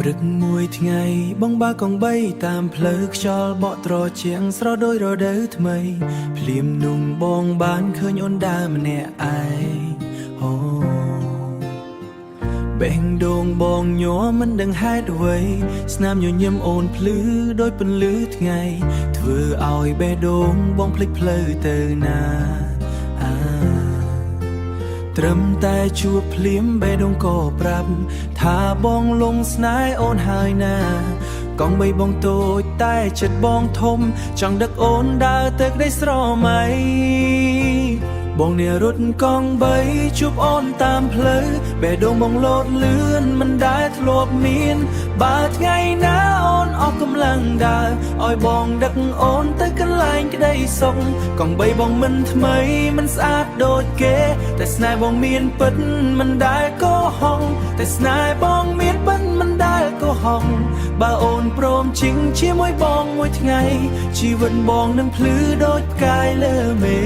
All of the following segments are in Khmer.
ព្រឹកមួយថ្ងៃបងបាកងបីតាមផ្លូវខ្យល់បក់ត្រជាងស្រដោយរដូវថ្មីភ្លៀមนุ่งបងបានឃើញអូនដើរម្នាក់ឯងអូបេងដូងបងញ័រមិនដឹងហេតុអ្វីស្នាមញញឹមអូនភ្លឺដោយពន្លឺថ្ងៃធ្វើឲ្យបេះដូងបងភ្លេចផ្លូវទៅណាត្រឹមតែជួបភ្លាមបេះដូងក៏ប្រាប់ថាបងលងស្នេហ៍អូនហើយណាកង់បីបងតូចតែចិត្តបងធំចង់ដឹកអូនដើរទៅក្តីស្រមៃបងអ្នករត់កង់បីជួបអូនតាមផ្លូវបេះដូងបងលោតលឿនមិនដែលធ្លាប់មានបើថ្ងៃណាអូនអស់កម្លាំងដើរឲ្យបងដឹកអូនទៅកន្លែងក្តីសុខកង់បីបងមិនថ្មីមិនស្អាតដូចគេតែស្នេហ៍បងមានពិតមិនដែលកុហកតែស្នេហ៍បងមានពិតមិនដែលកុហកបើអូនព្រមជិះជាមួយបងមួយថ្ងៃជីវិតបងនឹងភ្លឺដូចផ្កាយលើមេ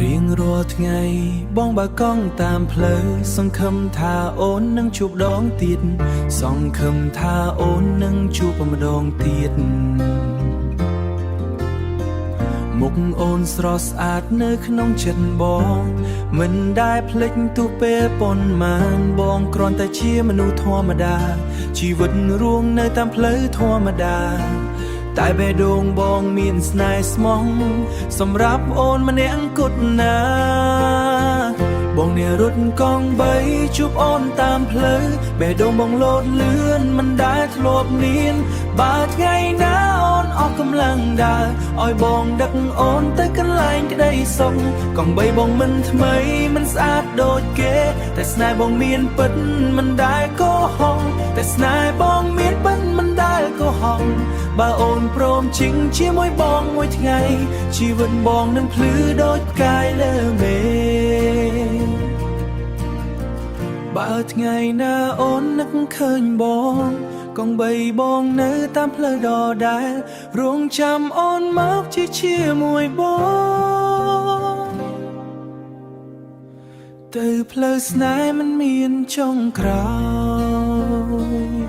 រៀងរាល់ថ្ងៃបងបើកង់តាមផ្លូវសង្ឃឹមថាអូននឹងជួបដងទៀតសង្ឃឹមថាអូននឹងជួបម្ដងទៀតមុខអូនស្រស់ស្អាតនៅក្នុងចិត្តបងមិនដែលភ្លេចទោះពេលប៉ុន្មានបងគ្រាន់តែជាមនុស្សធម្មតាជីវិតរួងនៅតាមផ្លូវធម្មតាតែបេះដូងបងមានស្នេហ៍ស្មោះសម្រាប់អូនម្នាក់គត់ណាបងអ្នករត់កង់បីជួបអូនតាមផ្លូវបេះដូងបងលោតលឿនមិនដែលធ្លាប់មានបើថ្ងៃណាអូនអស់កម្លាំងដើរឲ្យបងដឹកអូនទៅកន្លែងក្តីសុខកង់បីបងមិនថ្មីមិនស្អាតដូចគេតែស្នេហ៍បងមានពិតមិនដែលកុហកតែស្នេហ៍បងមានពិតមិនដែលកុហកបើអូនព្រមជិះជាមួយបងមួយថ្ងៃជីវិតបងនឹងភ្លឺដូចផ្កាយលើមេបើថ្ងៃណាអូននឹកឃើញបងកង់បីបងនៅតាមផ្លូវដដែលរងចាំអូនមកជាមួយបងទៅផ្លូវស្នេហ៍មិនមានចុងក្រោយ